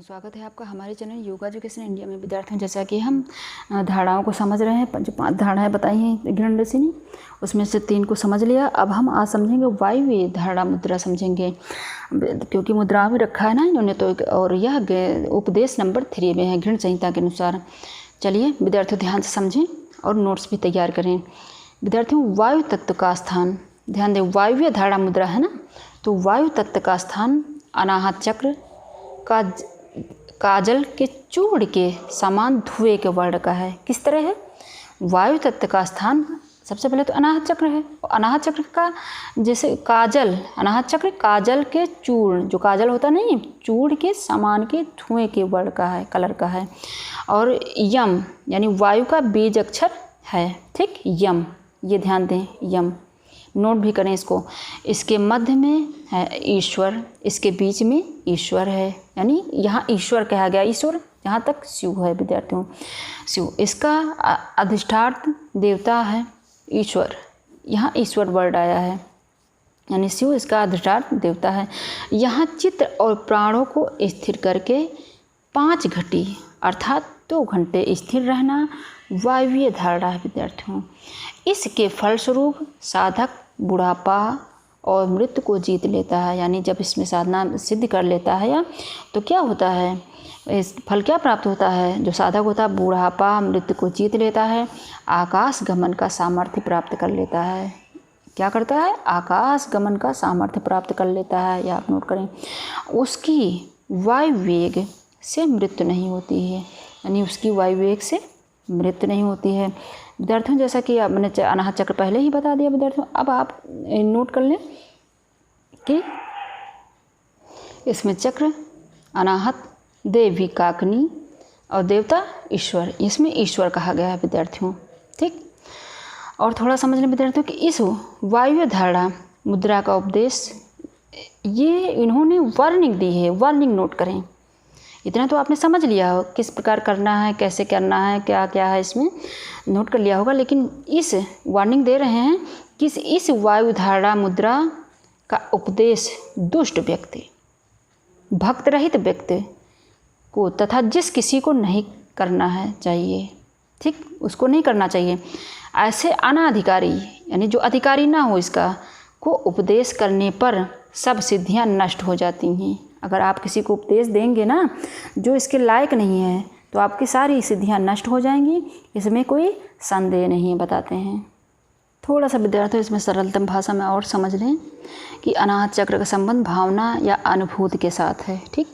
स्वागत है आपका हमारे चैनल योगा एजुकेशन इंडिया में। विद्यार्थियों, जैसा कि हम धारणाओं को समझ रहे हैं, जो 5 धारणाएं बताई हैं घृण ऋषि ने, उसमें से 3 को समझ लिया। अब हम आज समझेंगे वायव्य धारणा मुद्रा समझेंगे, क्योंकि मुद्रा भी रखा है ना इन्होंने तो। और यह उपदेश नंबर 3 में है घृण संहिता के अनुसार। चलिए विद्यार्थियों ध्यान से समझें और नोट्स भी तैयार करें। विद्यार्थियों, वायु तत्व का स्थान ध्यान दें। वायव्य धारणा मुद्रा है ना, तो वायु तत्व का स्थान अनाहत चक्र का काजल के चूड़ के समान धुएं के वर्ण का है। किस तरह है? वायु तत्व का स्थान सबसे पहले तो अनाहत चक्र है। अनाहत चक्र का जैसे काजल, अनाहत चक्र काजल के चूड़, जो काजल होता नहीं, चूड़ के समान के धुएं के वर्ण का है, कलर का है। और यम यानी वायु का बीज अक्षर है, ठीक, यम, ये ध्यान दें, यम नोट भी करें इसको। इसके मध्य में है ईश्वर, इसके बीच में ईश्वर है, यानी यहाँ ईश्वर कहा गया। ईश्वर यहाँ तक शिव है विद्यार्थियों, शिव इसका अधिष्ठान देवता है ईश्वर। यहाँ ईश्वर वर्ड आया है, यानी शिव इसका अधिष्ठान देवता है। यहाँ चित्त और प्राणों को स्थिर करके 5 घटी अर्थात 2 घंटे स्थिर रहना वायवीय धारणा है विद्यार्थियों। इसके फलस्वरूप साधक बुढ़ापा और मृत्यु को जीत लेता है। यानी जब इसमें साधना सिद्ध कर लेता है या तो क्या होता है, इस फल क्या प्राप्त होता है? जो साधक होता है बुढ़ापा मृत्यु को जीत लेता है, आकाश गमन का सामर्थ्य प्राप्त कर लेता है। क्या करता है? आकाश गमन का सामर्थ्य प्राप्त कर लेता है, या आप नोट करें। उसकी वायु वेग से मृत्यु नहीं होती है, यानी उसकी वायु वेग से मृत्यु नहीं होती है। विद्यार्थियों, जैसा कि मैंने अनाहत चक्र पहले ही बता दिया विद्यार्थियों, अब आप नोट कर लें कि इसमें चक्र अनाहत देवी काकनी और देवता ईश्वर, इसमें ईश्वर कहा गया है विद्यार्थियों, ठीक। और थोड़ा समझ लें विद्यार्थियों कि इस वायव्य धारणा मुद्रा का उपदेश ये इन्होंने वार्निंग दी है। वार्निंग नोट करें, इतना तो आपने समझ लिया हो किस प्रकार करना है, कैसे करना है, क्या क्या है, इसमें नोट कर लिया होगा। लेकिन इस वार्निंग दे रहे हैं कि इस वायु धारणा मुद्रा का उपदेश दुष्ट व्यक्ति, भक्त रहित व्यक्ति को तथा जिस किसी को नहीं करना है चाहिए, ठीक, उसको नहीं करना चाहिए। ऐसे अनाधिकारी यानी जो अधिकारी ना हो इसका को उपदेश करने पर सब सिद्धियां नष्ट हो जाती हैं। अगर आप किसी को उपदेश देंगे ना जो इसके लायक नहीं है, तो आपकी सारी सिद्धियां नष्ट हो जाएंगी, इसमें कोई संदेह नहीं है, बताते हैं। थोड़ा सा विद्यार्थियों इसमें सरलतम भाषा में और समझ लें कि अनाहत चक्र का संबंध भावना या अनुभूति के साथ है, ठीक।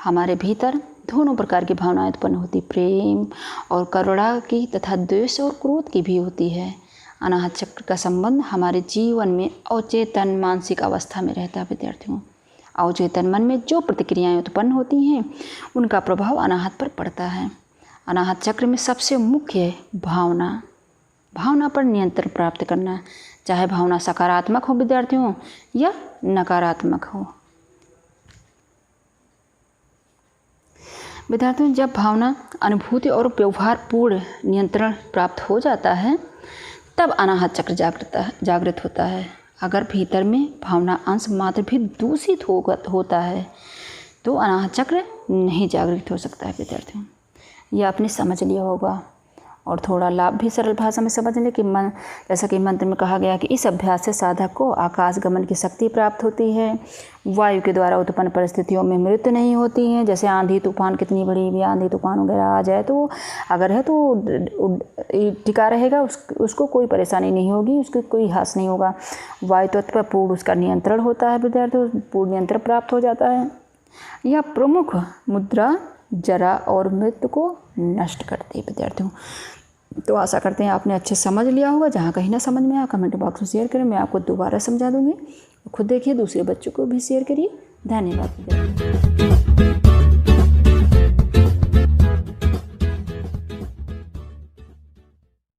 हमारे भीतर दोनों प्रकार की भावनाएं उत्पन्न होती, प्रेम और करुणा की तथा द्वेष और क्रोध की भी होती है। अनाहत चक्र का संबंध हमारे जीवन में अवचेतन मानसिक अवस्था में रहता है विद्यार्थियों। अवचेतन मन में जो प्रतिक्रियाएं उत्पन्न होती हैं उनका प्रभाव अनाहत पर पड़ता है। अनाहत चक्र में सबसे मुख्य भावना पर नियंत्रण प्राप्त करना, चाहे भावना सकारात्मक हो विद्यार्थियों या नकारात्मक हो। विद्यार्थियों, जब भावना अनुभूति और व्यवहार पूर्ण नियंत्रण प्राप्त हो जाता है तब अनाहत चक्र जागृत होता है। अगर भीतर में भावना अंश मात्र भी दूषित होता है तो अनाहत चक्र नहीं जागृत हो सकता है विद्यार्थियों। यह आपने समझ लिया होगा। और थोड़ा लाभ भी सरल भाषा में समझ लें कि जैसा कि मंत्र में कहा गया कि इस अभ्यास से साधक को आकाश गमन की शक्ति प्राप्त होती है, वायु के द्वारा उत्पन्न परिस्थितियों में मृत्यु नहीं होती है। जैसे आंधी तूफान, कितनी बड़ी भी आंधी तूफान वगैरह आ जाए तो अगर है तो टिका रहेगा, उसको कोई परेशानी नहीं होगी, उसको कोई हास नहीं होगा। वायु तत्व पर पूर्ण उसका नियंत्रण होता है विद्यार्थियों, पूर्ण नियंत्रण प्राप्त हो जाता है। यह प्रमुख मुद्रा जरा और मृत्यु को नष्ट करती है विद्यार्थियों। तो आशा करते हैं आपने अच्छे समझ लिया होगा। जहाँ कहीं ना समझ में आया कमेंट बॉक्स में शेयर करें, मैं आपको दोबारा समझा दूँगी। खुद देखिए, दूसरे बच्चों को भी शेयर करिए। धन्यवाद।